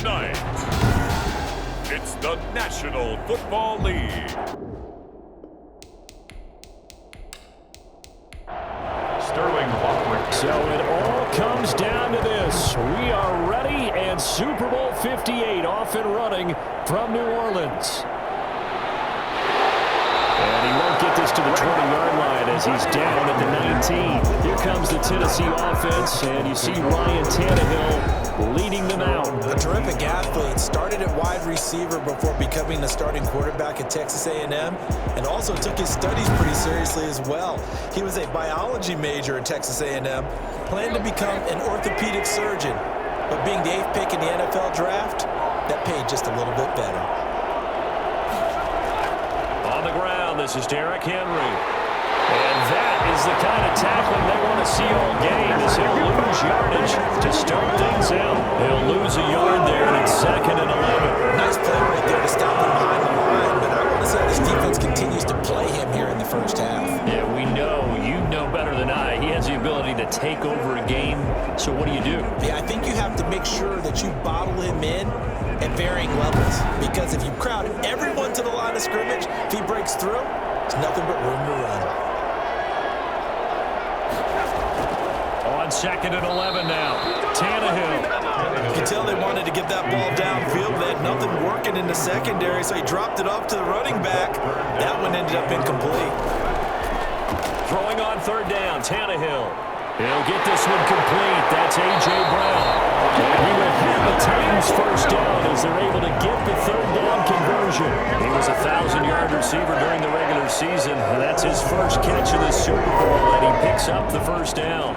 Tonight, it's the National Football League. So it all comes down to this. We are ready, and Super Bowl 58 off and running from New Orleans. And he won't get this to the 20-yard line as he's down at the 19. Here comes the Tennessee offense, and you see Ryan Tannehill leading them out. A terrific athlete. Started at wide receiver before becoming the starting quarterback at Texas A&M, and also took his studies pretty seriously as well. He was a biology major at Texas A&M, planned to become an orthopedic surgeon, but being the 8th pick in the NFL draft, that paid just a little bit better. On the ground, this is Derrick Henry. And that is the kind of tackling they want to see all game, as he'll lose yardage to start things out. He'll lose a yard there, and it's 2nd and 11. Nice play right there to stop him behind the line, but I want to see how this defense continues to play him here in the first half. Yeah, we know. You know better than I. He has the ability to take over a game, so what do you do? Yeah, I think you have to make sure that you bottle him in at varying levels, because if you crowd everyone to the line of scrimmage, if he breaks through, it's nothing but room to run. On 2nd and 11 now, Tannehill. You can tell they wanted to get that ball downfield. They had nothing working in the secondary, so he dropped it off to the running back. That one ended up incomplete. Throwing on 3rd down, Tannehill. He'll get this one complete. That's A.J. Brown. And he will have the Titans first down as they're able to get the 3rd down conversion. He was a 1,000-yard receiver during the regular season, and that's his first catch of the Super Bowl, and he picks up the first down.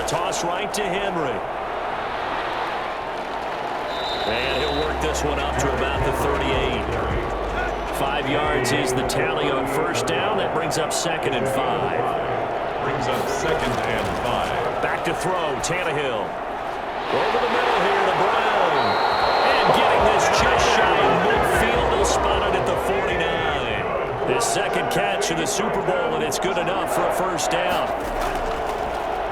Toss right to Henry. And he'll work this one up to about the 38. 5 yards is the tally on first down. That brings up 2nd and 5. Brings up 2nd and 5. Back to throw, Tannehill. Over the middle here to Brown. And getting this just shy of midfield. He'll spot it at the 49. His 2nd catch of the Super Bowl, and it's good enough for a first down.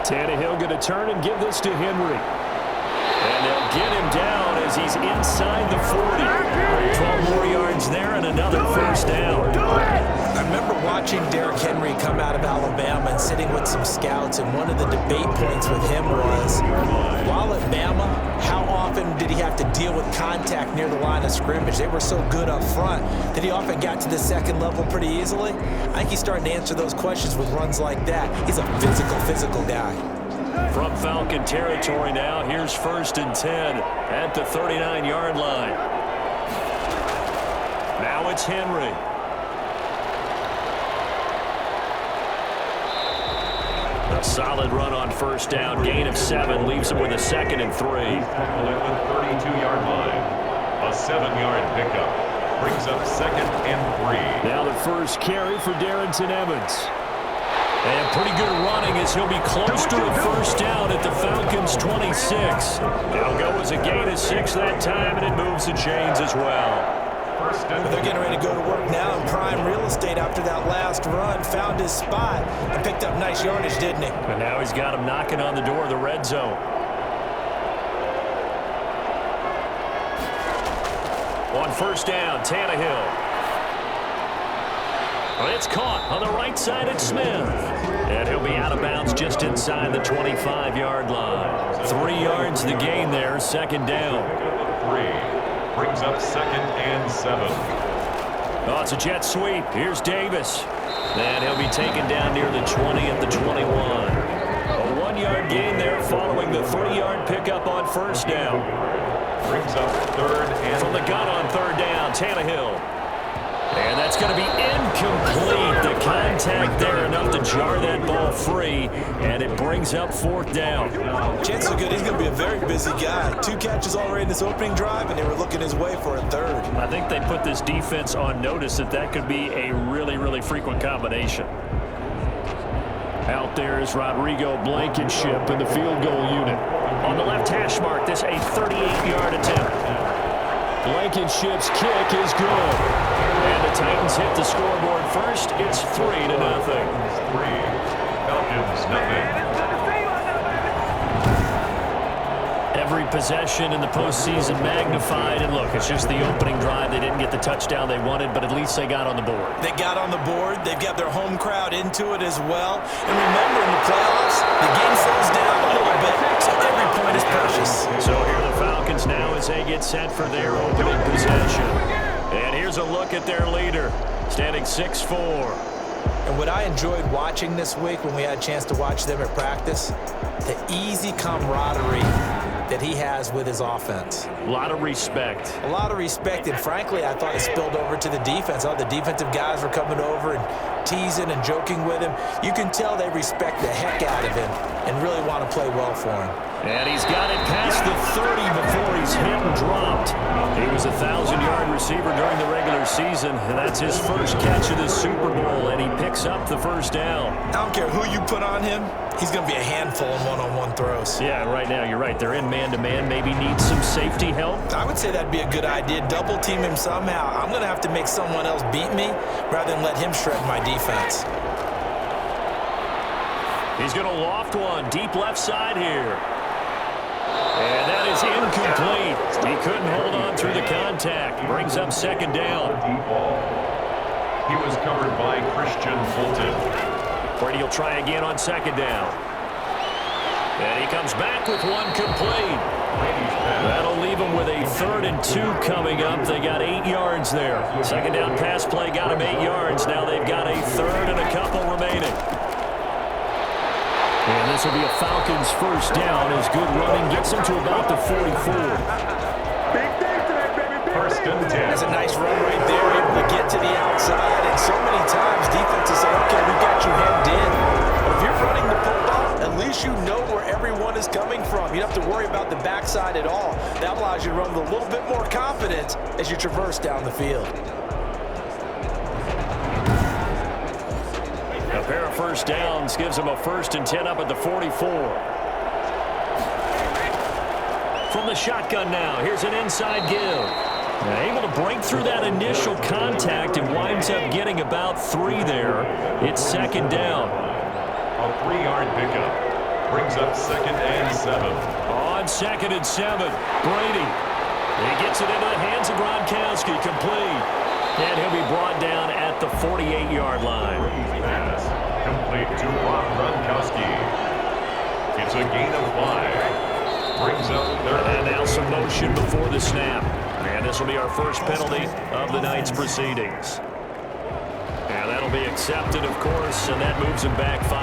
Tannehill going to turn and give this to Henry. And they'll get him down as he's inside the 40. 12 more yards there and another first down. I remember watching Derrick Henry come out of Alabama and sitting with some scouts, and one of the debate points with him was, while at Bama, how often did he have to deal with contact near the line of scrimmage? They were so good up front that he often got to the 2nd level pretty easily. I think he's starting to answer those questions with runs like that. He's a physical guy. From Falcon territory now, here's 1st and 10 at the 39-yard line. Now it's Henry. A solid run on first down. Gain of 7 leaves him with a 2nd and 3. At the 32-yard line. A 7-yard pickup. Brings up 2nd and 3. Now the first carry for Darrington Evans. And pretty good running as he'll be close to a first down at the Falcons' 26. It'll go as a gain of 6 that time, and it moves the chains as well. They're getting ready to go to work now in prime real estate after that last run. Found his spot and picked up nice yardage, didn't he? And now he's got him knocking on the door of the red zone. On first down, Tannehill. It's caught on the right side at Smith. And he'll be out of bounds just inside the 25-yard line. 3 yards the gain there, 2nd down. 3. Brings up 2nd and 7. Oh, it's a jet sweep. Here's Davis. And he'll be taken down near the 20 at the 21. A 1-yard gain there following the 3-yard pickup on first down. Brings up 3rd and... From the gun on 3rd down, Tannehill. And that's going to be incomplete. The contact there enough to jar that ball free, and it brings up 4th down. Chances are good he's going to be a very busy guy. 2 catches already in this opening drive, and they were looking his way for a 3rd. I think they put this defense on notice that could be a really, really frequent combination. Out there is Rodrigo Blankenship in the field goal unit. On the left hash mark, this a 38-yard attempt. Blankenship's kick is good. And the Titans hit the scoreboard first. It's 3-0. 3. Falcons, nothing. Every possession in the postseason magnified. And look, it's just the opening drive. They didn't get the touchdown they wanted, but at least they got on the board. They got on the board. They've got their home crowd into it as well. And remember, in the playoffs, the game slows down a little bit, so every point is precious. So here are the Falcons now as they get set for their opening possession. And here's a look at their leader, standing 6'4". And what I enjoyed watching this week when we had a chance to watch them at practice, the easy camaraderie that he has with his offense. A lot of respect. A lot of respect, and frankly, I thought it spilled over to the defense. All the defensive guys were coming over and teasing and joking with him. You can tell they respect the heck out of him and really want to play well for him. And he's got it past the 30 before he's hit and dropped. He was a 1,000-yard receiver during the regular season, and that's his first catch of the Super Bowl, and he picks up the first down. I don't care who you put on him, he's going to be a handful in one-on-one throws. Yeah, right now, you're right. They're in man-to-man, maybe need some safety help. I would say that'd be a good idea. Double team him somehow. I'm going to have to make someone else beat me rather than let him shred my defense. He's going to loft one deep left side here. And that is incomplete. He couldn't hold on through the contact. Brings up second down. He was covered by Christian Fulton. Brady will try again on second down. And he comes back with one complete. That'll leave him with a 3rd and 2 coming up. They got 8 yards there. Second down pass play got him 8 yards. Now they've got a 3rd and a couple remaining. And this will be a Falcons first down as good running gets them to about the 44. First and 10. That's a nice run right there, able to get to the outside. And so many times defenses say, okay, we got you hemmed in. But if you're running the football, at least you know where everyone is coming from. You don't have to worry about the backside at all. That allows you to run with a little bit more confidence as you traverse down the field. A pair of first downs gives them a 1st and 10 up at the 44. From the shotgun now, here's an inside give. Able to break through that initial contact and winds up getting about 3 there. It's second down. A 3-yard pickup. Brings up 2nd and 7. On 2nd and 7, Brady. He gets it into the hands of Gronkowski, complete. And he'll be brought down at the 48-yard line. Pass complete to Rob Gronkowski. It's a gain of 5. Brings up 3rd. And now some motion before the snap. And this will be our first penalty of the night's proceedings. And that'll be accepted, of course, and that moves him back 5.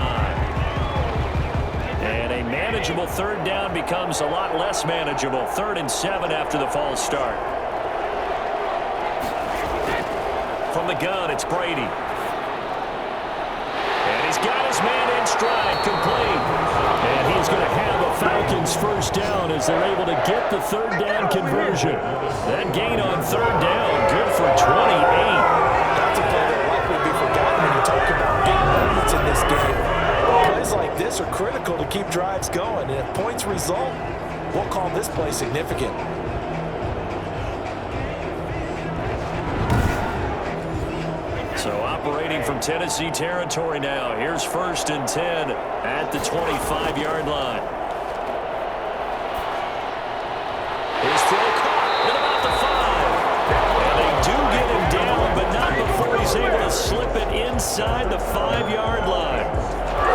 And a manageable 3rd down becomes a lot less manageable. 3rd and 7 after the false start. From the gun, it's Brady. And he's got his man in stride, complete. And he's going to have a Falcons first down as they're able to get the 3rd down conversion. That gain on 3rd down, good for 28. That's a play that likely be forgotten when you talk about big moments in this game. Plays like this are critical to keep drives going, and if points result, we'll call this play significant. So operating from Tennessee territory now. Here's 1st and 10 at the 25-yard line. His throw caught at about the 5. And they do get him down, but not before he's able to slip it inside the 5-yard line.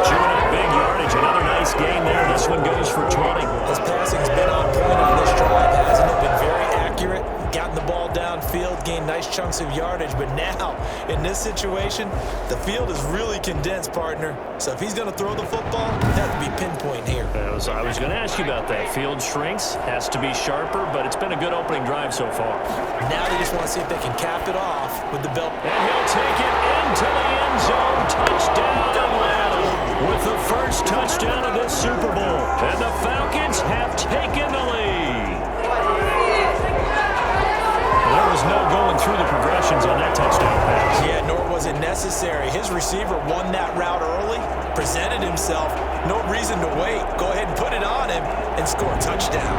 Chewing up big yardage. Another nice gain there. This one goes for 20. His passing's been on point on this drive, hasn't it? Been very accurate. Gotten the ball downfield, gained nice chunks of yardage, but now, in this situation, the field is really condensed, partner. So if he's going to throw the football, it has to be pinpoint here. I was going to ask you about that. Field shrinks, has to be sharper, but it's been a good opening drive so far. Now they just want to see if they can cap it off with the belt. And he'll take it into the end zone. Touchdown, Atlanta, with the first touchdown of this Super Bowl. And the Falcons have taken the lead. There was no going through the progressions on that touchdown pass. Yeah, nor was it necessary. His receiver won that route early, presented himself. No reason to wait. Go ahead and put it on him and score a touchdown.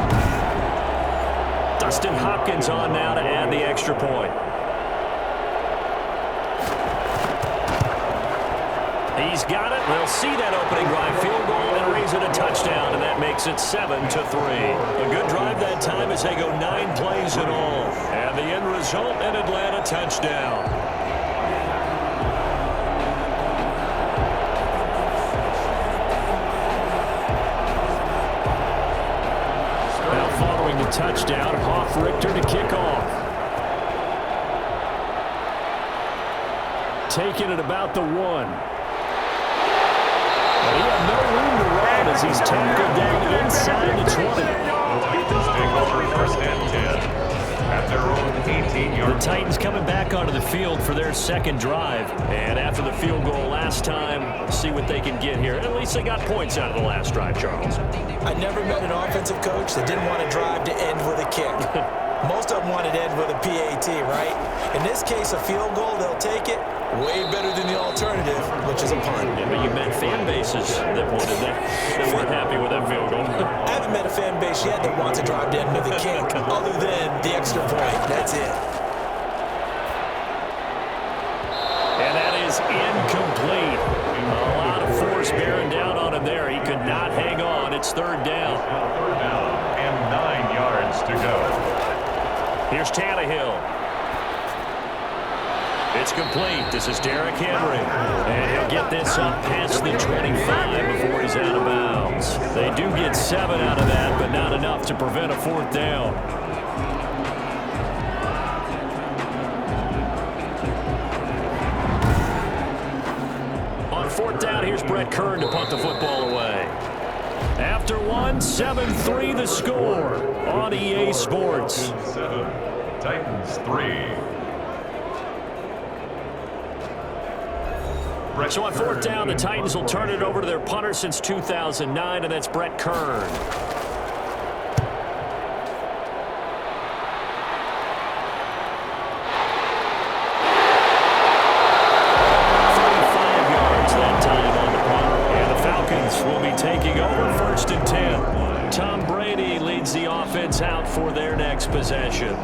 Dustin Hopkins on now to add the extra point. He's got it. They'll see that opening drive field goal and raise it a touchdown, and that makes it 7-3. A good drive that time as they go 9 plays in all. And the end result, an Atlanta touchdown. Now following the touchdown, Hoff-Richter to kick off. Taking it about the 1. He had no room to run as he's tackled down inside the 20. Titans take over first and 10 at their own 18-yard. The Titans coming back onto the field for their second drive. And after the field goal last time, see what they can get here. At least they got points out of the last drive, Charles. I never met an offensive coach that didn't want to drive to end with a kick. Most of them wanted to end with a PAT, right? In this case, a field goal, they'll take it. Way better than the alternative, which is a punt. Yeah, but you met fan bases that wanted that weren't happy with that field goal. I haven't met a fan base yet that wants to drive to end with a kick, other than the extra point. That's it. And that is incomplete. A lot of force bearing down on him there. He could not hang on. It's third down. Third down and 9 yards to go. Here's Tannehill. It's complete. This is Derrick Henry. And he'll get this up past the 25 before he's out of bounds. They do get 7 out of that, but not enough to prevent a fourth down. On fourth down, here's Brett Kern to punt the football away. After one, 7-3 the score on EA Sports. 7, Titans 3. So on fourth down, the Titans will turn it over to their punter since 2009, and that's Brett Kern. Will be taking over first and 10. Tom Brady leads the offense out for their next possession.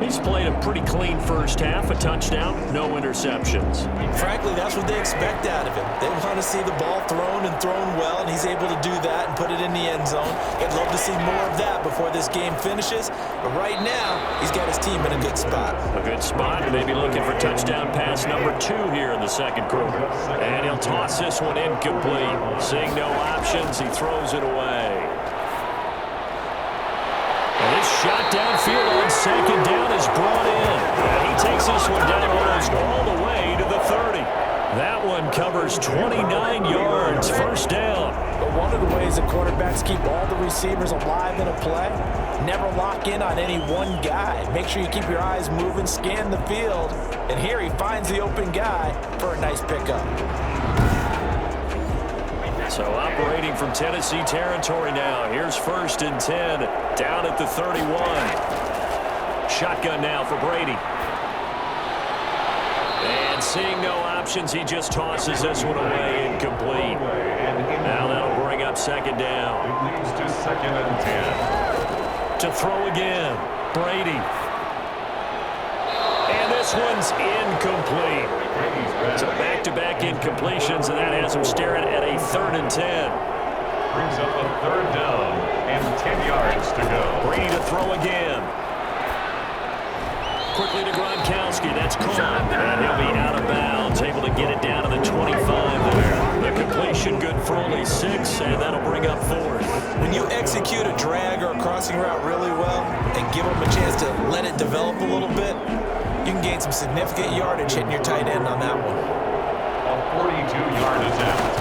He's played a pretty clean first half, a touchdown, no interceptions. Frankly, that's what they expect out of him. They want to see the ball thrown and thrown well, and he's able to do that and put it in the end zone. They'd love to see more of that before this game finishes. But right now, he's got his team in a good spot. A good spot, and maybe looking for touchdown pass number 2 here in the second quarter. And he'll toss this one incomplete. Seeing no options, he throws it away. And this shot downfield on second down is brought in. And he takes this one down almost all the way to the 30. That one covers 29 yards, first down. But one of the ways that quarterbacks keep all the receivers alive in a play, never lock in on any one guy. Make sure you keep your eyes moving, scan the field. And here he finds the open guy for a nice pickup. So operating from Tennessee territory now. Here's first and 10 down at the 31. Shotgun now for Brady. And seeing no options, he just tosses this one away incomplete. Now that'll bring up second down. It leads to second and 10. To throw again, Brady. And this one's incomplete. So back-to-back incompletions, and that has him staring at a third and 10. Brings up a third down and 10 yards to go. Brady to throw again. Quickly to Gronkowski. That's caught. And he'll be out of bounds. Able to get it down to the 25 there. The completion good for only 6, and that'll bring up fourth. When you execute a drag or a crossing route really well and give them a chance to let it develop a little bit, you can gain some significant yardage hitting your tight end on that one. A 42-yard attempt.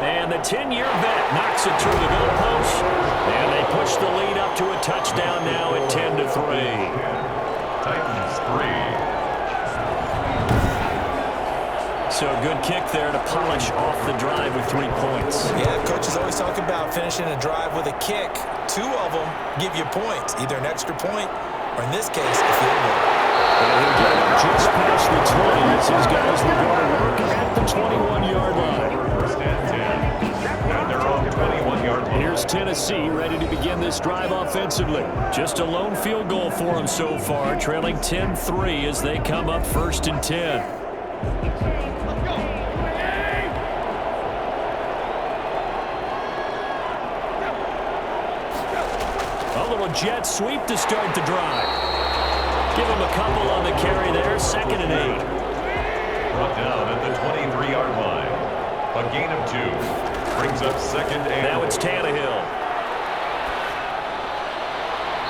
And the 10-year vet knocks it through the goalpost. And they push the lead up to a touchdown now at 10-3. Titans 3. So a good kick there to polish off the drive with 3 points. Yeah, coaches always talk about finishing a drive with a kick. 2 of them give you points, either an extra point or in this case, a field goal. And he'll get it just past the 20 as his guys will go to work at the 21-yard line. here's Tennessee ready to begin this drive offensively. Just a lone field goal for them so far, trailing 10-3 as they come up 1st and 10. A little jet sweep to start the drive. Give them a couple on the carry there, 2nd and 8. Brought down at the 23-yard line. A gain of 2. Brings up 2nd and... Now it's Tannehill.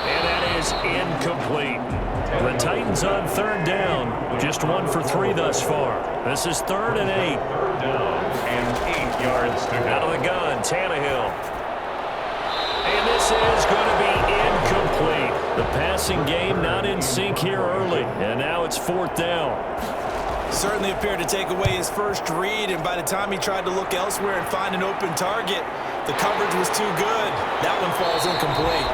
And that is incomplete. The Titans on 3rd down. Just 1 for 3 thus far. This is 3rd and 8. 3rd down and 8 yards to go. Out of the gun, Tannehill. And this is going to be incomplete. The passing game not in sync here early. And now it's 4th down. Certainly appeared to take away his first read, and by the time he tried to look elsewhere and find an open target, the coverage was too good. That one falls incomplete.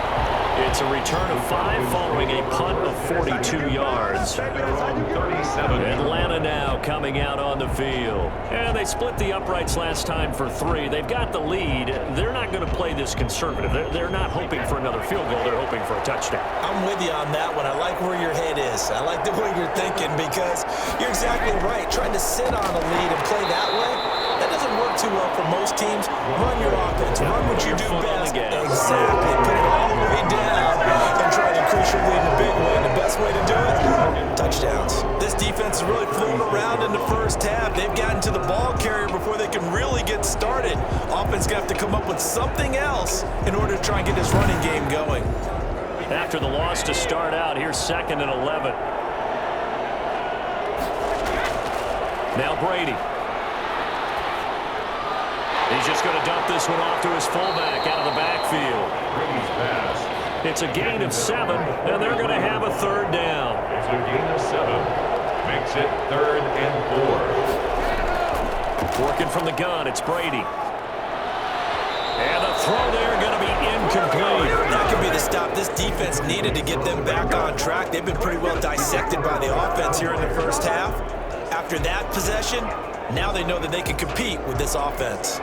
It's a return of 5 following a punt of 42 yards. Atlanta now coming out on the field. And they split the uprights last time for 3. They've got the lead. They're not going to play this conservative. They're not hoping for another field goal. They're hoping for a touchdown. I'm with you on that one. I like where your head is. I like the way you're thinking because you're exactly right. Trying to sit on a lead and play that way, that doesn't work too well for most teams. Run your offense. Run what you do best. Exactly. Put it all the way down and try to increase your lead in a big way. And the best way to do it, touchdowns. This defense is really fooling around in the first half. They've gotten to the ball carrier before they can really get started. Offense going to have to come up with something else in order to try and get this running game going. After the loss to start out, here's 2nd and 11. Now Brady. He's just going to dump this one off to his fullback out of the backfield. Brady's pass. It's a gain of 7, and they're going to have a 3rd down. It's a gain of 7. Makes it 3rd and 4. Working from the gun, it's Brady. And the throw there going to be incomplete. That could be the stop this defense needed to get them back on track. They've been pretty well dissected by the offense here in the first half. After that possession, now they know that they can compete with this offense.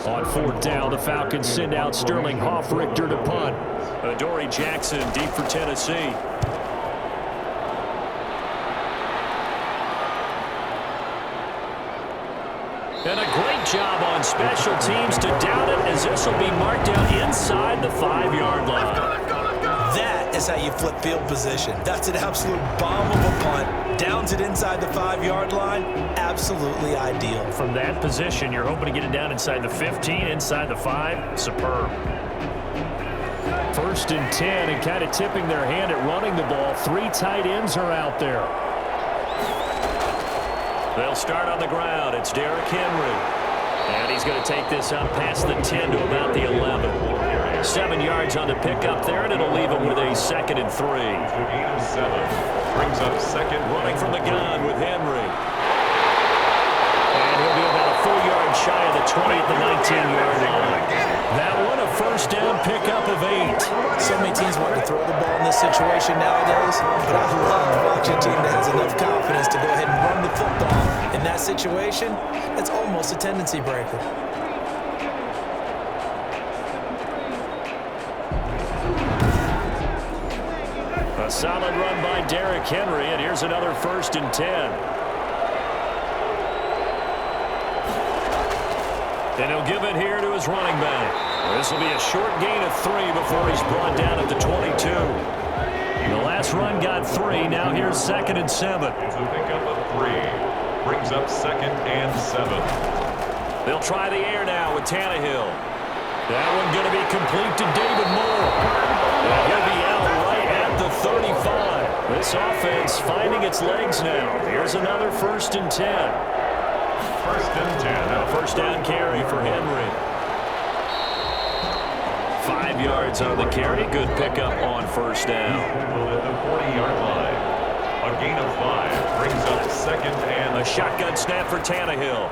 On 4th down, the Falcons send out Sterling Hoffrichter to punt. Adoree Jackson deep for Tennessee. And a great job on special teams to down it as this will be marked down inside the 5-yard line. That is how you flip field position. That's an absolute bomb of a punt. Downs it inside the 5-yard line. Absolutely ideal. From that position, you're hoping to get it down inside the 15, inside the 5. Superb. 1st and 10, and kind of tipping their hand at running the ball. 3 tight ends are out there. They'll start on the ground. It's Derrick Henry. And he's going to take this up past the 10 to about the 11. 7 yards on the pickup there, and it'll leave him with a 2nd and 3. It's a gain of 7. Brings up 2nd. Running from the gun with Henry. And he'll be about a full yard shy of the 20 at the 19-yard line. That one, a 1st down pickup of 8. So many teams want to throw the ball in this situation nowadays, but I love watching a team that has enough confidence to go ahead and run the football. In that situation, it's almost a tendency breaker. A solid run by Derrick Henry, and here's another 1st and 10. And he'll give it here to his running back. This will be a short gain of 3 before he's brought down at the 22. The last run got 3. Now here's 2nd and 7. It's a pickup of 3. Brings up 2nd and 7. They'll try the air now with Tannehill. That one going to be complete to David Moore. And he'll be out right at the 35. This offense finding its legs now. Here's another 1st and 10. 1st and 10. Now 1st down carry for Henry. 5 yards on the carry. Good pickup on 1st down. At the 40-yard line. A gain of 5 brings up 2nd and a shotgun snap for Tannehill.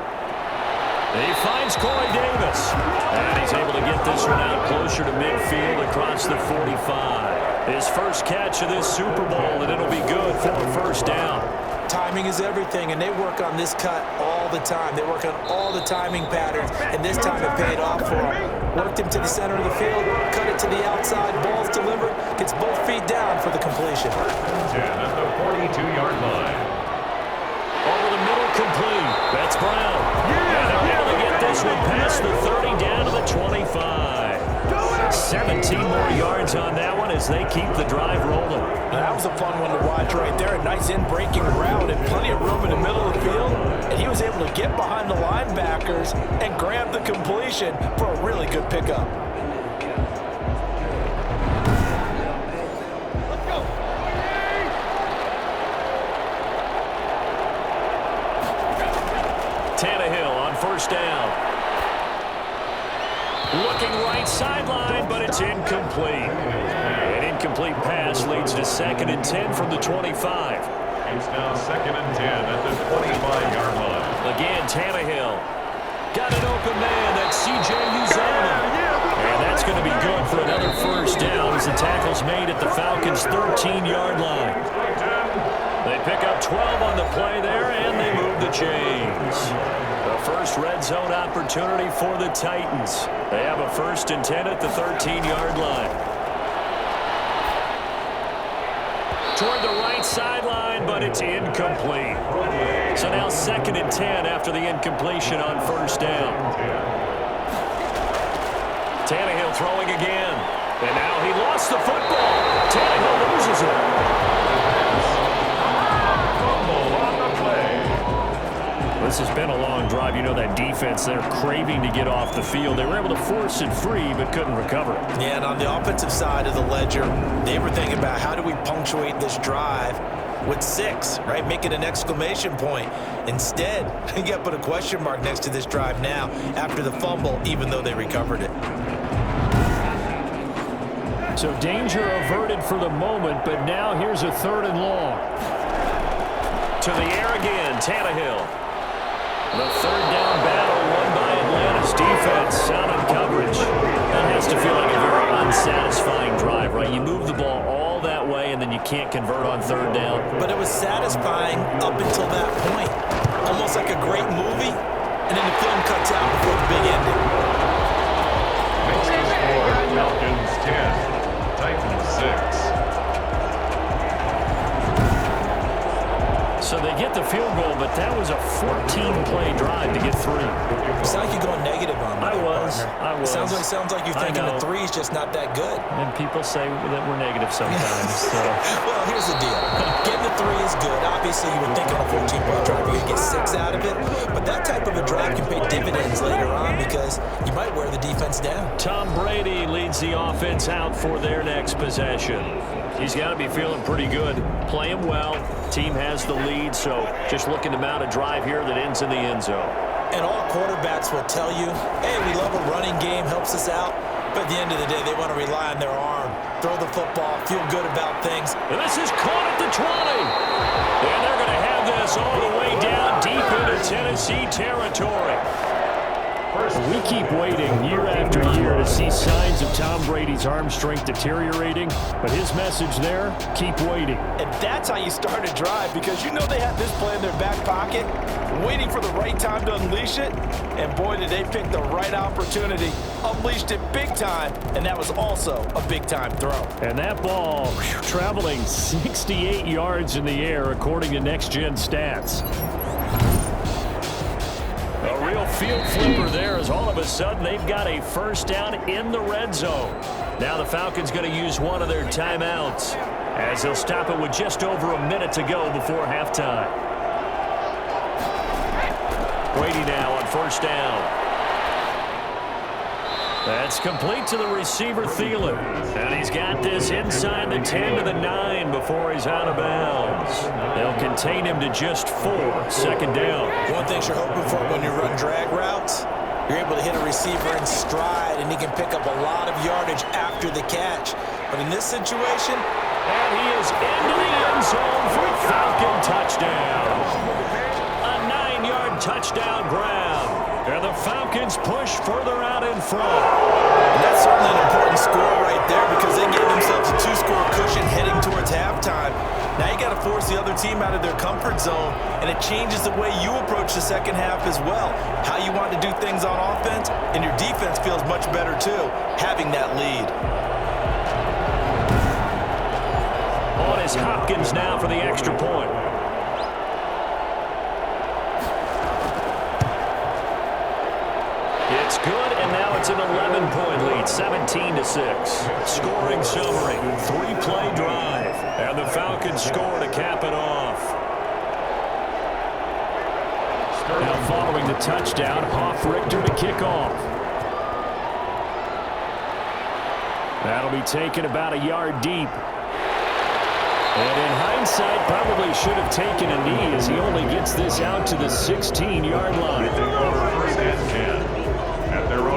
He finds Corey Davis. And he's able to get this one out closer to midfield across the 45. His first catch of this Super Bowl, and it'll be good for a 1st down. Timing is everything, and they work on this cut all the time. They work on all the timing patterns, and this time it paid off for him. Worked him to the center of the field, cut it to the outside, ball's delivered, gets both feet down for the completion. 10 at the 42-yard line. Over the middle, complete. That's Brown. And they're able to get this one past the 30 down to the 25. 17 more yards on that one as they keep the drive rolling. That was a fun one to watch right there. A nice in-breaking route and plenty of room in the middle of the field. And he was able to get behind the linebackers and grab the completion for a really good pickup. Let's go. Tannehill on first down. Looking right sideline, but it's incomplete. An incomplete pass leads to 2nd and 10 from the 25. It's now 2nd and 10 at the 25-yard line. Again, Tannehill. Got an open man. That's C.J. Uzomah. And that's going to be good for another first down as the tackle's made at the Falcons' 13-yard line. They pick up 12 on the play there, and they move the chains. The first red zone opportunity for the Titans. They have a 1st and 10 at the 13-yard line. Toward the right sideline, but it's incomplete. So now 2nd and 10 after the incompletion on first down. Tannehill throwing again. And now he lost the football. Tannehill loses it. This has been a long drive. You know that defense, they're craving to get off the field. They were able to force it free, but couldn't recover it. Yeah, and on the offensive side of the ledger, they were thinking about how do we punctuate this drive with 6, right? Make it an exclamation point. Instead, you got to put a question mark next to this drive now after the fumble, even though they recovered it. So danger averted for the moment, but now here's a 3rd and long. To the air again, Tannehill. The 3rd down battle won by Atlanta's defense. Sound on coverage. That has to feel like a very unsatisfying drive, right? You move the ball all that way, and then you can't convert on 3rd down. But it was satisfying up until that point. Almost like a great movie, and then the film cuts out before the big ending. Makes the score Falcons 10, Titans 6. So they get the field goal, but that was a 14-play drive to get 3. It's not like you're going negative on me. I was. Sounds like you're thinking the 3 is just not that good. And people say that we're negative sometimes. So. Well, here's the deal. Getting the 3 is good. Obviously, you would think on a 14-play drive you're going to get 6 out of it. But that type of a drive can pay dividends later on because you might wear the defense down. Tom Brady leads the offense out for their next possession. He's got to be feeling pretty good. Playing well. Team has the lead, so just looking to mount a drive here that ends in the end zone. And all quarterbacks will tell you, hey, we love a running game, helps us out. But at the end of the day, they want to rely on their arm, throw the football, feel good about things. And this is caught at the 20. And they're going to have this all the way down deep into Tennessee territory. We keep waiting year after year to see signs of Tom Brady's arm strength deteriorating, but his message there, keep waiting. And that's how you start a drive, because you know they have this play in their back pocket, waiting for the right time to unleash it. And boy, did they pick the right opportunity, unleashed it big time, and that was also a big-time throw. And that ball traveling 68 yards in the air, according to Next Gen Stats. A real field flipper there as all of a sudden they've got a first down in the red zone. Now the Falcons going to use one of their timeouts as they'll stop it with just over a minute to go before halftime. Brady now on first down. That's complete to the receiver, Thielen. And he's got this inside the 10 to the 9 before he's out of bounds. They'll contain him to just 4, second down. One thing you're hoping for when you run drag routes, you're able to hit a receiver in stride, and he can pick up a lot of yardage after the catch. But in this situation, and he is into the end zone for a Falcon touchdown. A 9-yard touchdown grab. And the Falcons push further out in front. And that's certainly an important score right there because they gave themselves a 2-score cushion heading towards halftime. Now you got to force the other team out of their comfort zone, and it changes the way you approach the second half as well. How you want to do things on offense, and your defense feels much better too, having that lead. On is Hopkins now for the extra point. It's good, and now it's an 11-point lead, 17-6. Scoring summary, 3-play drive, and the Falcons score to cap it off. Now following the touchdown, Hoff-Richter to kick off. That'll be taken about a yard deep. And in hindsight, probably should have taken a knee as he only gets this out to the 16-yard line. First and 10.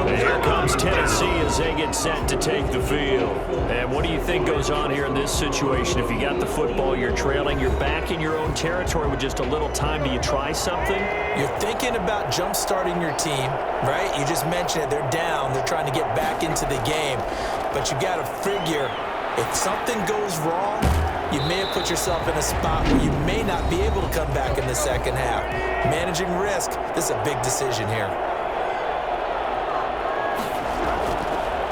Here comes Tennessee as they get set to take the field. And what do you think goes on here in this situation? If you got the football, you're trailing, you're back in your own territory with just a little time. Do you try something? You're thinking about jump-starting your team, right? You just mentioned it. They're down. They're trying to get back into the game. But you got to figure, if something goes wrong, you may have put yourself in a spot where you may not be able to come back in the second half. Managing risk, this is a big decision here.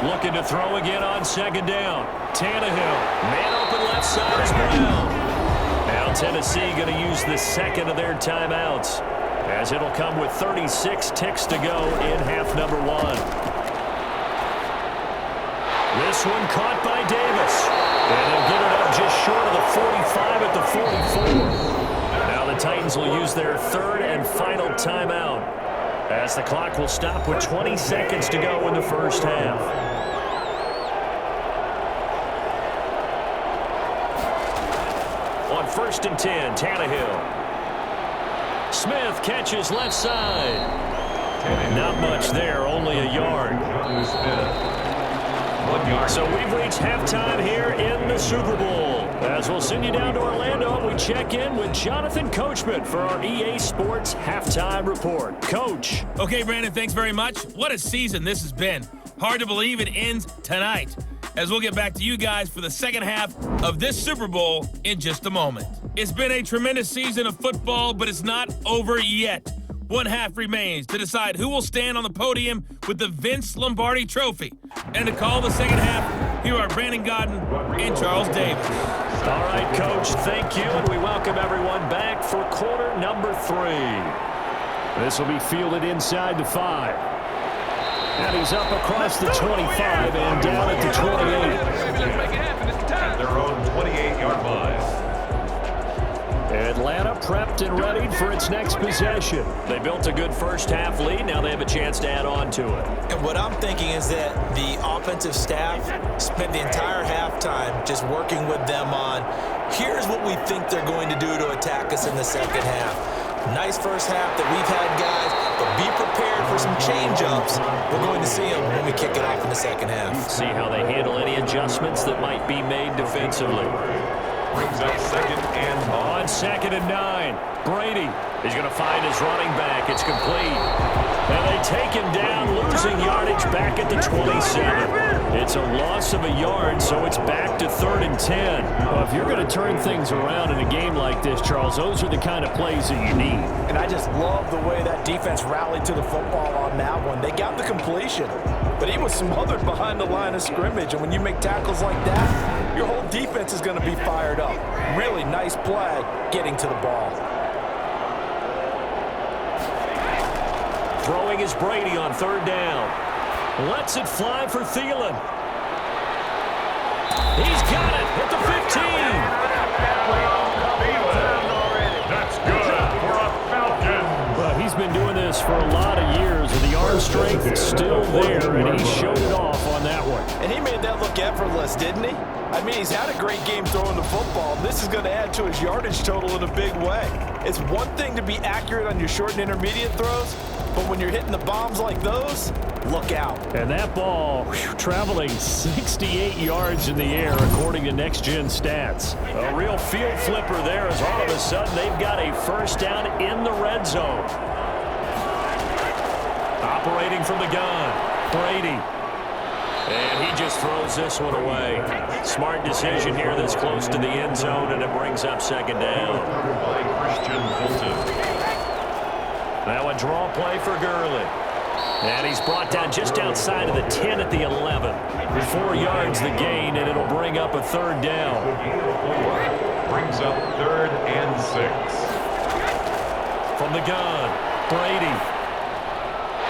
Looking to throw again on second down. Tannehill, man open left side is Brown. Now Tennessee going to use the second of their timeouts, as it'll come with 36 ticks to go in half number one. This one caught by Davis. And they'll get it up just short of the 45 at the 44. Now the Titans will use their third and final timeout, as the clock will stop with 20 seconds to go in the first half. On 1st and 10, Tannehill. Smith catches left side. Not much there, only a yard. So we've reached halftime here in the Super Bowl. As we'll send you down to Orlando, we check in with Jonathan Coachman for our EA Sports Halftime Report. Coach. Okay, Brandon, thanks very much. What a season this has been. Hard to believe it ends tonight, as we'll get back to you guys for the second half of this Super Bowl in just a moment. It's been a tremendous season of football, but it's not over yet. One half remains to decide who will stand on the podium with the Vince Lombardi Trophy. And to call the second half, here are Brandon Godden and Charles Davis. All right, Coach, thank you, and we welcome everyone back for quarter number 3. This will be fielded inside the 5. And he's up across the 25 and down at the 28. At their own 28-yard line. Atlanta prepped and ready for its next possession. They built a good first half lead. Now they have a chance to add on to it. And what I'm thinking is that the offensive staff spent the entire halftime just working with them on, here's what we think they're going to do to attack us in the second half. Nice first half that we've had, guys, but be prepared for some change-ups. We're going to see them when we kick it off in the second half. See how they handle any adjustments that might be made defensively. Brings up 2nd and 9. On 2nd and 9, Brady is going to find his running back. It's complete. And they take him down, losing yardage back at the 27. It's a loss of a yard, so it's back to 3rd and 10. Well, if you're going to turn things around in a game like this, Charles, those are the kind of plays that you need. And I just love the way that defense rallied to the football on that one. They got the completion, but he was smothered behind the line of scrimmage. And when you make tackles like that, your whole defense is going to be fired up. Really nice play getting to the ball. Throwing is Brady on 3rd down. Lets it fly for Thielen. He's got it at the 15. That's good for a Falcon. Well, he's been doing this for a lot of years, and the arm strength is still there, and he showed it off on that one. And he made that look effortless, didn't he? I mean, he's had a great game throwing the football. This is going to add to his yardage total in a big way. It's one thing to be accurate on your short and intermediate throws, but when you're hitting the bombs like those, look out. And that ball traveling 68 yards in the air, according to Next Gen Stats. A real field flipper there, as all of a sudden they've got a first down in the red zone. Operating from the gun, Brady. And he just throws this one away. Smart decision here this close to the end zone, and it brings up second down. By Christian Fulton. Now a draw play for Gurley. And he's brought down just outside of the 10 at the 11. 4 yards the gain, and it'll bring up a third down. Brings up 3rd and 6. From the gun, Brady.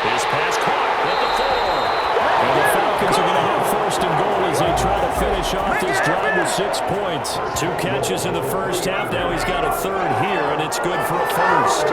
His pass caught at the 4. And the Falcons are going to have 1st and goal as they try to finish off this drive with 6 points. 2 catches in the first half. Now he's got a 3rd here, and it's good for a 1st.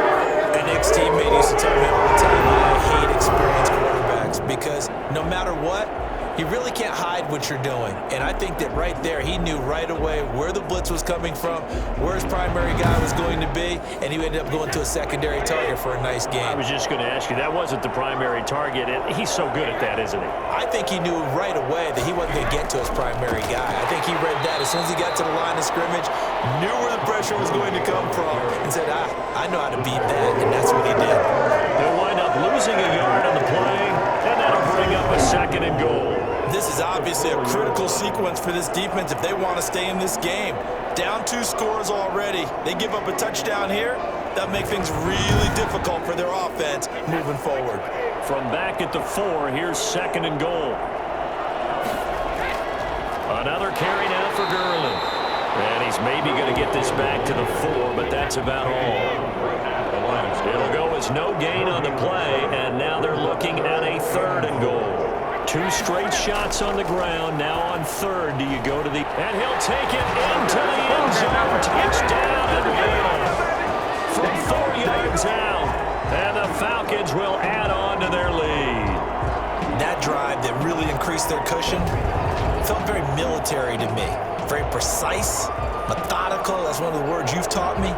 An ex-teammate used to tell me all the time, I hate experienced quarterbacks because no matter what, you really can't hide what you're doing. And I think that right there, he knew right away where the blitz was coming from, where his primary guy was going to be, and he ended up going to a secondary target for a nice game. I was just going to ask you, that wasn't the primary target, and he's so good at that, isn't he? I think he knew right away that he wasn't going to get to his primary guy. I think he read that as soon as he got to the line of scrimmage, knew where the pressure was going to come from, and said, I know how to beat that, and that's what he did. They'll wind up losing a yard on the play, and that'll bring up a 2nd and goal. This is obviously a critical sequence for this defense if they want to stay in this game. Down 2 scores already. They give up a touchdown here. That'll make things really difficult for their offense moving forward. From back at the 4, here's 2nd and goal. Another carry now for Gurley. And he's maybe going to get this back to the 4, but that's about all. It'll go as no gain on the play, and now they're looking at a 3rd and goal. 2 straight shots on the ground. Now on 3rd, do you go to the... And he'll take it into the end zone. Touchdown and one. From 4 yards out. And the Falcons will add on to their lead. That drive that really increased their cushion felt very military to me. Very precise, methodical. That's one of the words you've taught me.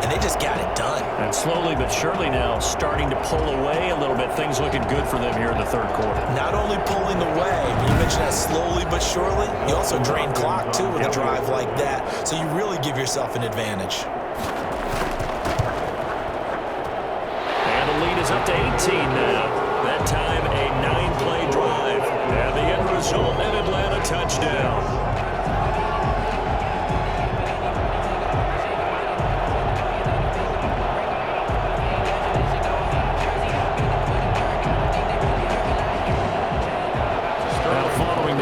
And they just got it done. And slowly but surely now starting to pull away a little bit. Things looking good for them here in the 3rd quarter. Not only pulling away, but you mentioned that slowly but surely. You also drain clock, too, with a drive like that. So you really give yourself an advantage. And the lead is up to 18 now. That time a 9-play drive. And the end result, an Atlanta touchdown.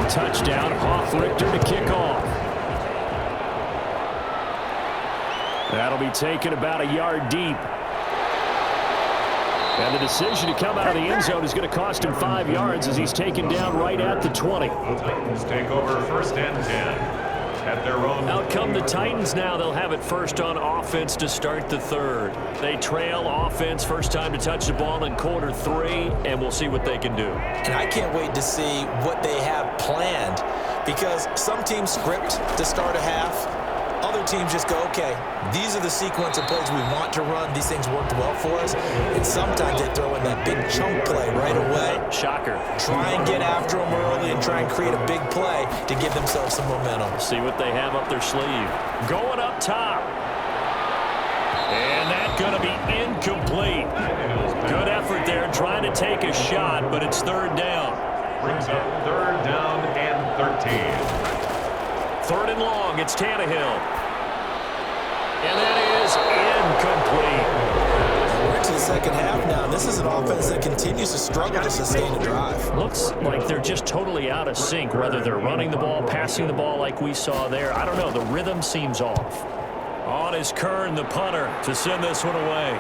Touchdown, Richter to kick off. That'll be taken about a yard deep. And the decision to come out of the end zone is going to cost him 5 yards as he's taken down right at the 20. The Titans take over 1st and 10. At their own. Out come the Titans now. They'll have it 1st on offense to start the 3rd. They trail offense, first time to touch the ball in quarter 3, and we'll see what they can do. And I can't wait to see what they have planned because some teams script to start a half. Other teams just go, okay, these are the sequence of plays we want to run. These things worked well for us. And sometimes they throw in that big chunk play right away. Shocker. Try and get after them early and try and create a big play to give themselves some momentum. See what they have up their sleeve. Going up top. And that's going to be incomplete. Good effort there trying to take a shot, but it's 3rd down. Brings up 3rd down and 13. 3rd and long, it's Tannehill. And that is incomplete. We're into the 2nd half now. This is an offense that continues to struggle to sustain a drive. Looks like they're just totally out of sync, whether they're running the ball, passing the ball like we saw there. I don't know, the rhythm seems off. On is Kern, the punter, to send this one away.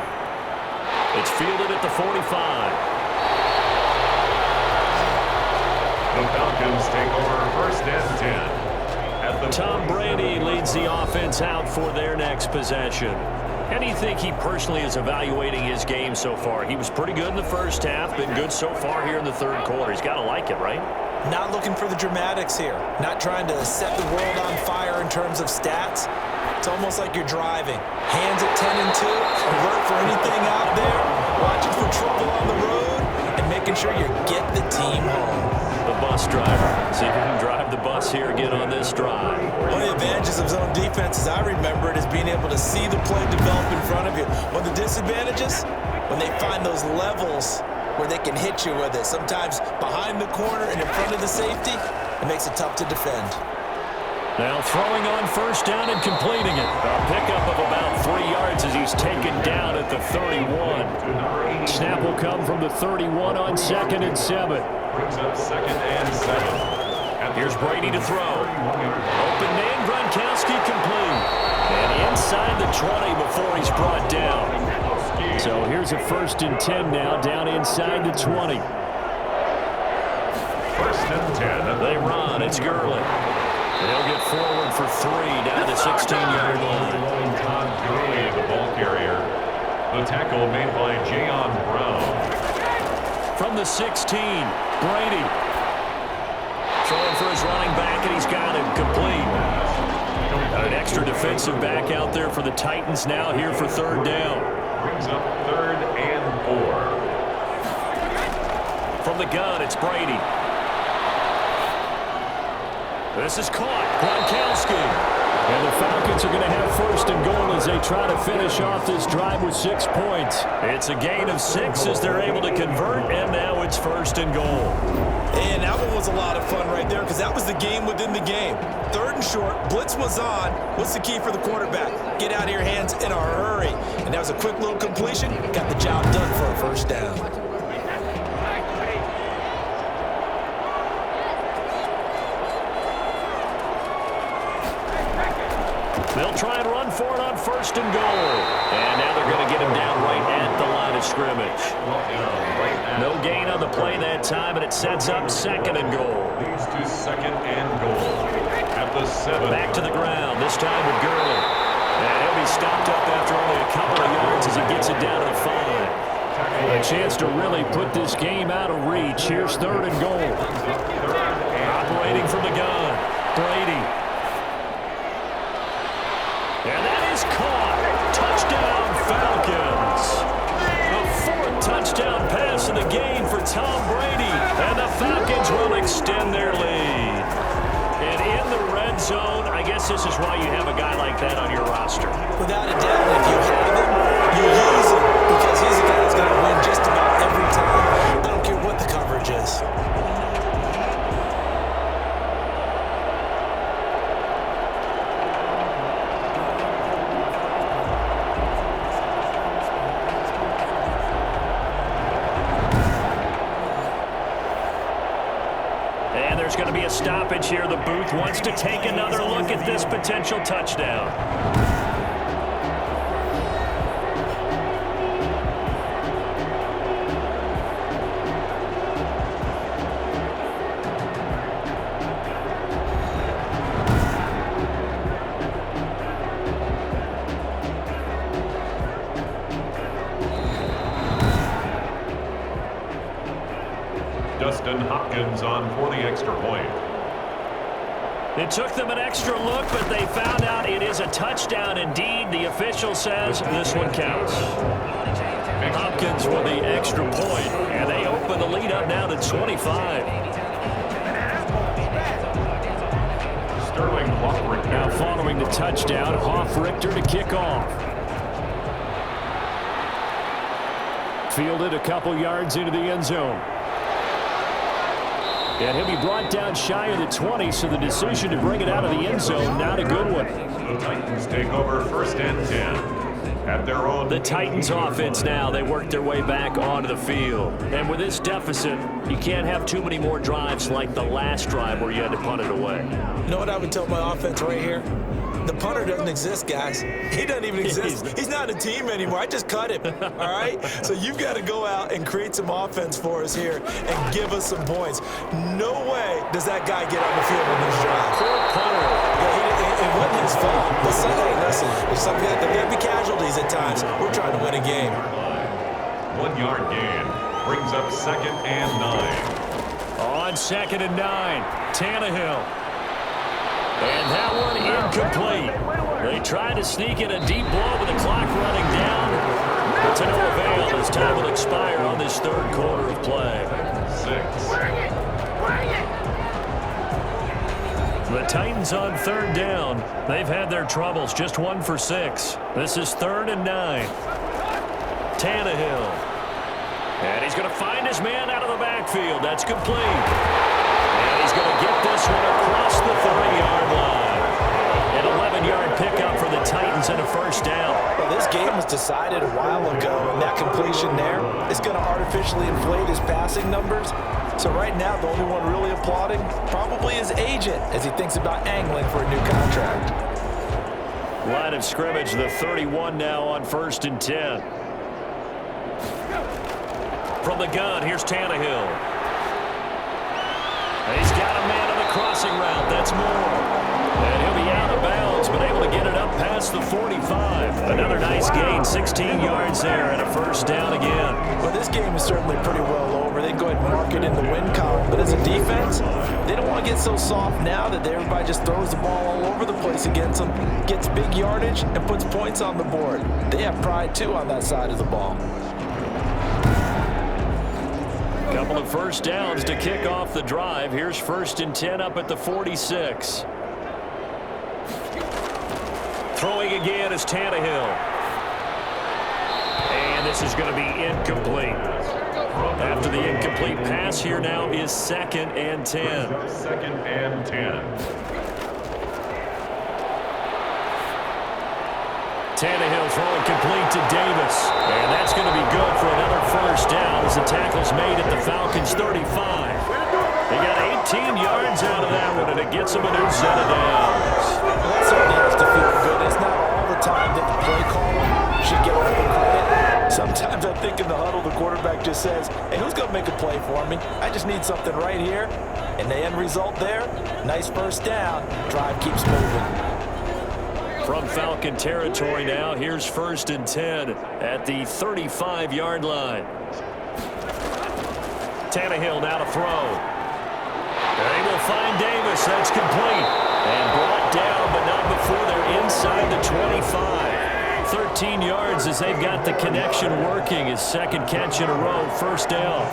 It's fielded at the 45. The Falcons take over 1st and 10. Tom Brady leads the offense out for their next possession. How do you think he personally is evaluating his game so far? He was pretty good in the first half, been good so far here in the 3rd quarter. He's got to like it, right? Not looking for the dramatics here. Not trying to set the world on fire in terms of stats. It's almost like you're driving. Hands at 10 and 2, alert for anything out there, watching for trouble on the road, and making sure you get the team home. The bus driver. See if you can drive the bus here again on this drive. One of the advantages of zone defense, as I remember it, is being able to see the play develop in front of you. One of the disadvantages, when they find those levels where they can hit you with it. Sometimes behind the corner and in front of the safety, it makes it tough to defend. Now throwing on first down and completing it. A pickup of about 3 yards as he's taken down at the 31. Snap will come from the 31 on 2nd and 7. Brings up 2nd and 7. Here's Brady to throw. Open man, Gronkowski complete. And inside the 20 before he's brought down. So here's a 1st and 10 now, down inside the 20. 1st and 10. They run. It's Gurley. They'll get forward for 3 down to the 16-yard line. Todd, Gurley, the ball carrier. The tackle made by Jayon Brown. From the 16, Brady. Throwing for his running back, and he's got it complete. An extra defensive back out there for the Titans now here for 3rd down. Brings up 3rd and 4. From the gun, it's Brady. This is caught. Gronkowski. And the Falcons are going to have 1st and goal as they try to finish off this drive with 6 points. It's a gain of 6 as they're able to convert, and now it's 1st and goal. And that one was a lot of fun right there because that was the game within the game. 3rd and short, blitz was on. What's the key for the quarterback? Get out of your hands in a hurry. And that was a quick little completion. Got the job done for a 1st down. They'll try and run for it on 1st and goal. And now they're going to get him down right at the line of scrimmage. No gain on the play that time, and it sets up 2nd and goal. Leads to 2nd and goal. At the 7. Back to the ground, this time with Gurley. And he'll be stopped up after only a couple of yards as he gets it down to the 5. A chance to really put this game out of reach. Here's 3rd and goal. Operating from the gun, Brady. And that is caught. Touchdown, Falcons. A 4th touchdown pass in the game for Tom Brady. And the Falcons will extend their lead. And in the red zone, I guess this is why you have a guy like that on your roster. Without a doubt, if you have him, you use him because he's a guy that's going to win just about every time. I don't care what the coverage is. There's going to be a stoppage here. The booth wants to take another look at this potential touchdown. Hopkins on for the extra point. It took them an extra look, but they found out it is a touchdown indeed. The official says this one counts. Hopkins with the extra point, and they open the lead up now to 25. Sterling Hoff-Richter. Now following the touchdown, Hoff-Richter to kick off. Fielded a couple yards into the end zone. And he'll be brought down shy of the 20, so the decision to bring it out of the end zone, not a good one. The Titans take over 1st and 10 at their own. The Titans offense now, they work their way back onto the field. And with this deficit, you can't have too many more drives like the last drive where you had to punt it away. You know what I would tell my offense right here? The punter doesn't exist, guys. He doesn't even exist. He's not a team anymore. I just cut him, all right? So you've got to go out and create some offense for us here and give us some points. No way does that guy get on the field on this drive. Poor punter. Yeah, it wasn't his fault. But listen, there got to be casualties at times. We're trying to win a game. 1 yard gain brings up 2nd and 9. On 2nd and 9, Tannehill. And that one incomplete. They tried to sneak in a deep blow with the clock running down. But to no avail as time will expire on this 3rd quarter of play. 6. The Titans on 3rd down. They've had their troubles, just 1 for 6. This is 3rd and 9. Tannehill. And he's going to find his man out of the backfield. That's complete. And he's going to get this one across the 30-yard line. An 11-yard pickup for the Titans and a first down. Well, this game was decided a while ago, and that completion there is going to artificially inflate his passing numbers. So right now, the only one really applauding probably his agent as he thinks about angling for a new contract. Line of scrimmage, the 31 now on 1st and 10. From the gun, here's Tannehill. And he's got a man on the crossing route. That's Moore. And he'll be out of bounds, but able to get it up past the 45. Another nice gain, 16 yards there, and a first down again. Well, this game is certainly pretty well over. They can go ahead and mark it in the win column. But as a defense, they don't want to get so soft now that everybody just throws the ball all over the place against them, gets big yardage, and puts points on the board. They have pride, too, on that side of the ball. Couple of first downs to kick off the drive. Here's 1st and 10 up at the 46. Throwing again is Tannehill. And this is going to be incomplete. After the incomplete pass, here now is 2nd and 10. 2nd and 10. Tannehill throwing complete to Davis. And that's going to be good for another first down as the tackle's made at the Falcons' 35. They got 18 yards out of that one, and it gets them a new set of downs. That certainly has to feel good. It's not all the time that the play caller should get all the credit. Sometimes I think in the huddle, the quarterback just says, hey, who's going to make a play for me? I just need something right here. And the end result there, nice first down. Drive keeps moving. From Falcon territory now, here's 1st and 10 at the 35-yard line. Tannehill now to throw. They will find Davis. That's complete. And brought down, but not before they're inside the 25. 13 yards as they've got the connection working. His 2nd catch in a row. First down.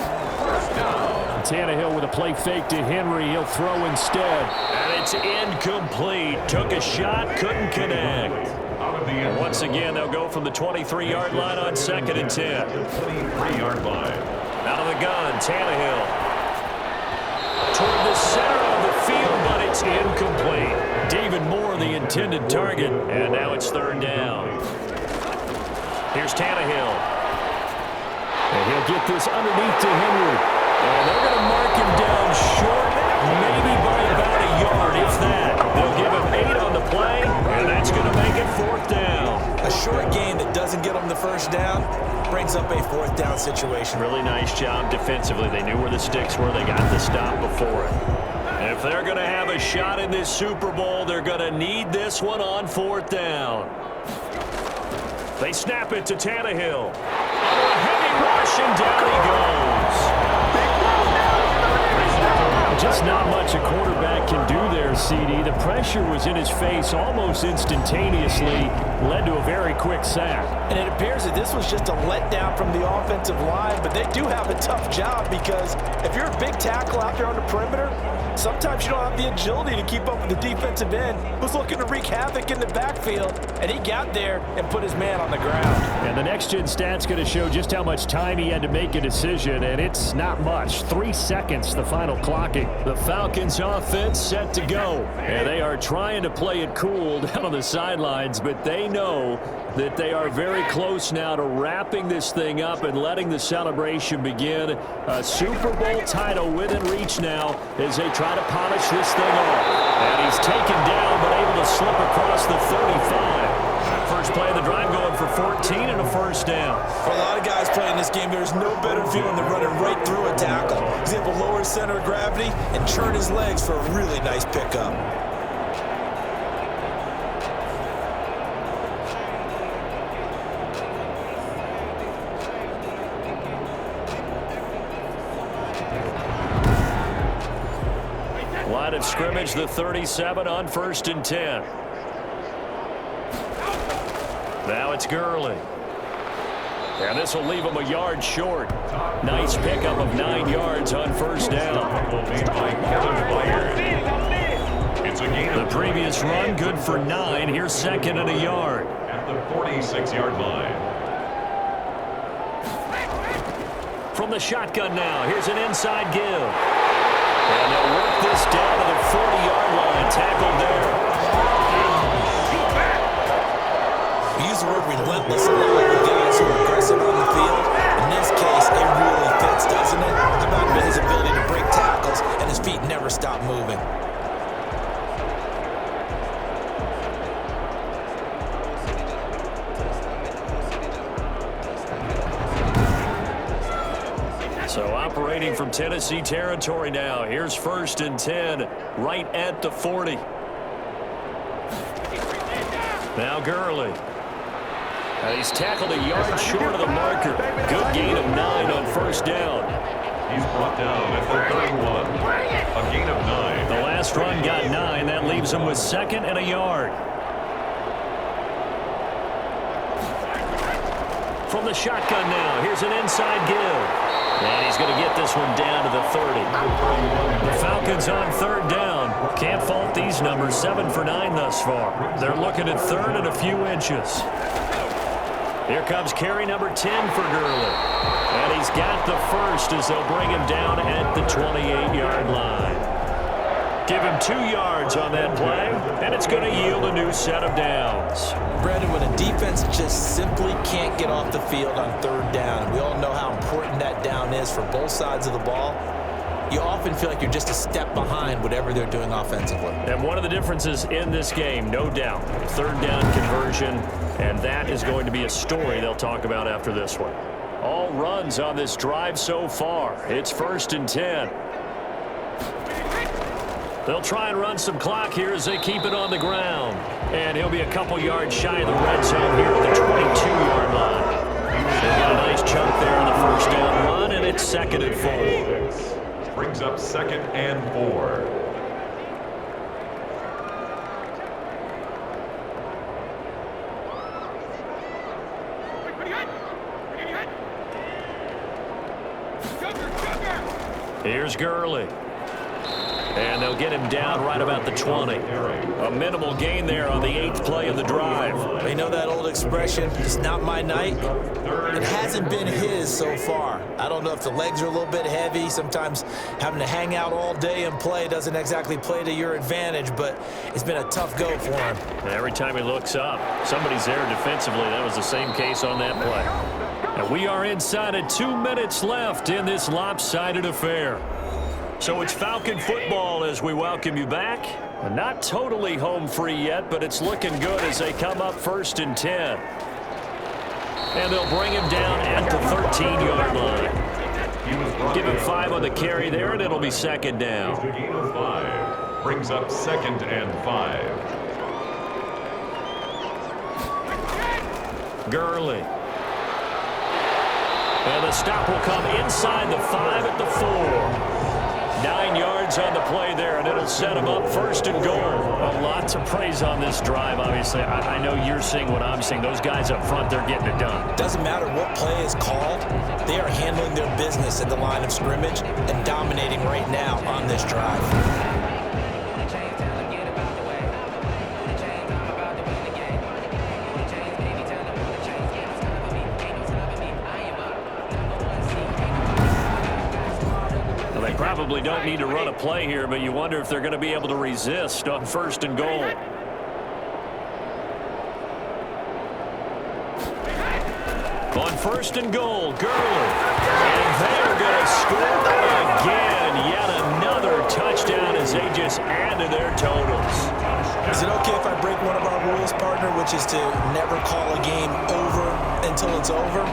Tannehill with a play fake to Henry. He'll throw instead. And it's incomplete. Took a shot, couldn't connect. And once again, they'll go from the 23-yard line on 2nd and 10. 23-yard line. Out of the gun, Tannehill. Toward the center of the field, but it's incomplete. David Moore, the intended target. And now it's 3rd down. Here's Tannehill. And he'll get this underneath to Henry. And they're going to mark him down short, maybe by about a yard, if that. They'll give him 8 on the play, and that's going to make it 4th down. A short gain that doesn't get them the first down brings up a 4th down situation. Really nice job defensively. They knew where the sticks were. They got the stop before it. And if they're going to have a shot in this Super Bowl, they're going to need this one on 4th down. They snap it to Tannehill. Under a heavy rush, and down he goes. Just not much a quarterback can do there, CD. The pressure was in his face almost instantaneously, led to a very quick sack. And it appears that this was just a letdown from the offensive line, but they do have a tough job because if you're a big tackle out there on the perimeter, sometimes you don't have the agility to keep up with the defensive end who's looking to wreak havoc in the backfield, and he got there and put his man on the ground. And the next-gen stat's going to show just how much time he had to make a decision, and it's not much. 3 seconds, the final clocking. The Falcons offense set to go. And they are trying to play it cool down on the sidelines, but they know that they are very close now to wrapping this thing up and letting the celebration begin. A Super Bowl title within reach now as they try to polish this thing off. And he's taken down but able to slip across the 35. First play of the drive going for 14 and a first down. For a lot of guys playing this game, there's no better feeling than running right through a tackle. He's able to lower his center of gravity and churn his legs for a really nice pickup. Line of scrimmage, the 37 on 1st and 10. Now it's Gurley. And this will leave him a yard short. Nice pickup of 9 yards on first down. It's a gain The of previous run good for 9. Here's 2nd and a yard. at the 46-yard line. From the shotgun now, here's an inside give. And they'll work this down to the 40-yard line. Tackled there. We use the word relentless a lot with guys who are aggressive on the field. In this case, it really fits, doesn't it? How about his ability to break tackles and his feet never stop moving? So operating from Tennessee territory now. Here's 1st and 10, right at the 40. Now Gurley. And he's tackled a yard short of the marker. Good gain of 9 on 1st down. He's brought down at the 31. A gain of 9. The last run got 9. That leaves him with 2nd and a yard. From the shotgun now, here's an inside give. And he's going to get this one down to the 30. The Falcons on 3rd down. Can't fault these numbers. 7 for 9 thus far. They're looking at 3rd and a few inches. Here comes carry number 10 for Gurley. And he's got the first as they'll bring him down at the 28-yard line. Give him 2 yards on that play, and it's going to yield a new set of downs. Brandon, when a defense just simply can't get off the field on 3rd down, we all know how important that down is for both sides of the ball, you often feel like you're just a step behind whatever they're doing offensively. And one of the differences in this game, no doubt, 3rd down conversion, and that is going to be a story they'll talk about after this one. All runs on this drive so far. It's 1st and 10. They'll try and run some clock here as they keep it on the ground. And he'll be a couple yards shy of the red zone here at the 22-yard line. They've got a nice chunk there on the 1st down run, and it's 2nd and 4. Brings up 2nd and 4. Here's Gurley. And they'll get him down right about the 20. A minimal gain there on the 8th play of the drive. You know that old expression, it's not my night? It hasn't been his so far. I don't know if the legs are a little bit heavy. Sometimes having to hang out all day and play doesn't exactly play to your advantage, but it's been a tough go for him. Every time he looks up, somebody's there defensively. That was the same case on that play. And we are inside of 2 minutes left in this lopsided affair. So it's Falcon football as we welcome you back. Not totally home free yet, but it's looking good as they come up 1st and 10. And they'll bring him down at the 13-yard line. Give him 5 on the carry there, and it'll be 2nd down. A gain of 5. Brings up 2nd and 5. Gurley. And the stop will come inside the 5 at the 4. 9 yards on the play there, and it'll set him up 1st and goal. A lot to praise on this drive, obviously. I know you're seeing what I'm seeing. Those guys up front, they're getting it done. Doesn't matter what play is called. They are handling their business at the line of scrimmage and dominating right now on this drive. Probably don't need to run a play here, but you wonder if they're going to be able to resist on 1st and goal. On 1st and goal, Gurley. And they're going to score again. Yet another touchdown as they just add to their totals. Is it okay if I break one of our rules, partner, which is to never call a game over until it's over?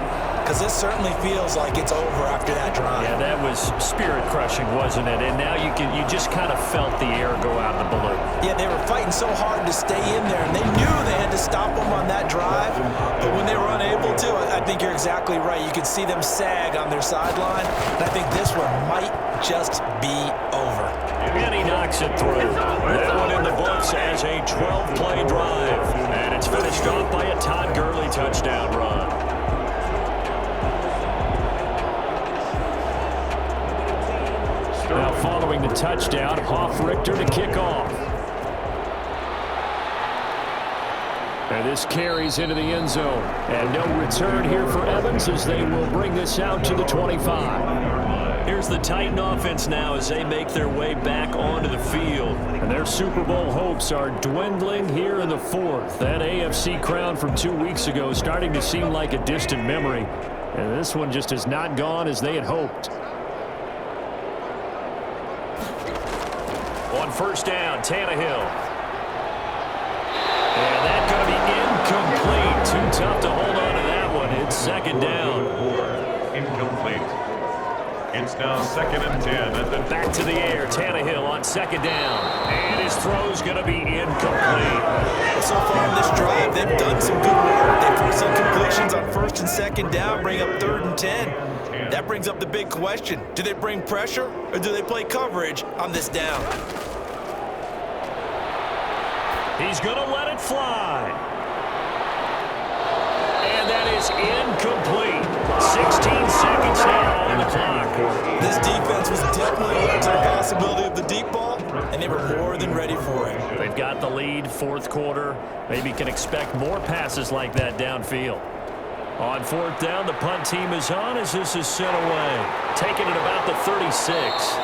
Because this certainly feels like it's over after that drive. Yeah, that was spirit-crushing, wasn't it? And now you just kind of felt the air go out of the balloon. Yeah, they were fighting so hard to stay in there, and they knew they had to stop them on that drive. But when they were unable to, I think you're exactly right. You could see them sag on their sideline, and I think this one might just be over. And he knocks it through. That one in the books as a 12-play drive. And it's finished off by a Todd Gurley touchdown run. Now following the touchdown, Hoff-Richter to kick off. And this carries into the end zone. And no return here for Evans as they will bring this out to the 25. Here's the Titan offense now as they make their way back onto the field. And their Super Bowl hopes are dwindling here in the fourth. That AFC crown from 2 weeks ago is starting to seem like a distant memory. And this one just has not gone as they had hoped. On first down, Tannehill. And that's going to be incomplete. Too tough to hold on to that one. It's second down. Incomplete. It's now 2nd and 10 at the Back to the air. Tannehill on second down. And his throw's going to be incomplete. So far in this drive, they've done some good work. They forced some completions on first and second down, bring up 3rd and 10. That brings up the big question. Do they bring pressure or do they play coverage on this down? He's going to let it fly. And that is incomplete. 16 seconds now on the clock. This defense was definitely alert to the possibility of the deep ball, and they were more than ready for it. They've got the lead, fourth quarter. Maybe can expect more passes like that downfield. On fourth down, the punt team is on as this is sent away. Taking it about the 36.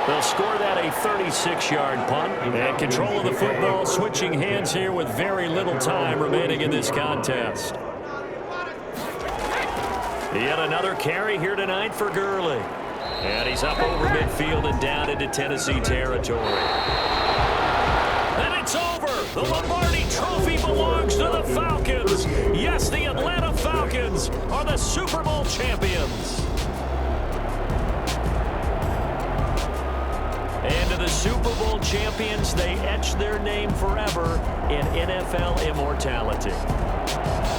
They'll score that a 36-yard punt. And control of the football switching hands here with very little time remaining in this contest. Yet another carry here tonight for Gurley. And he's up over midfield and down into Tennessee territory. And it's over. The Lombardi Trophy belongs to the Falcons. Yes, the Atlanta Falcons are the Super Bowl champions. And to the Super Bowl champions, they etch their name forever in NFL immortality.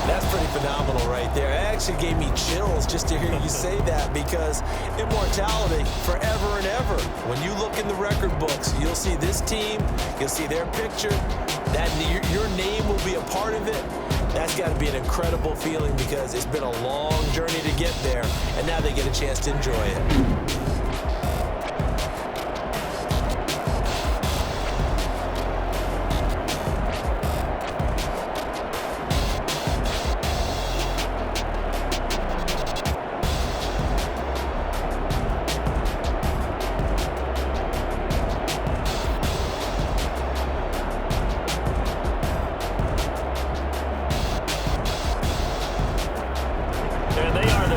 That's pretty phenomenal right there. It actually gave me chills just to hear you say that, because immortality forever and ever. When you look in the record books, you'll see this team, you'll see their picture, that your name will be a part of it. That's got to be an incredible feeling because it's been a long journey to get there, and now they get a chance to enjoy it.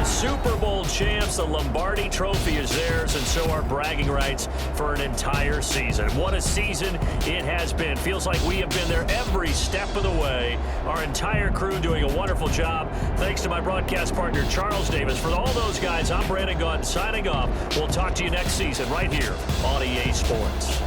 Super Bowl champs. The Lombardi Trophy is theirs, and so are bragging rights for an entire season. What a season it has been. Feels like we have been there every step of the way. Our entire crew doing a wonderful job. Thanks to my broadcast partner, Charles Davis. For all those guys, I'm Brandon Gaudin signing off. We'll talk to you next season right here on EA Sports.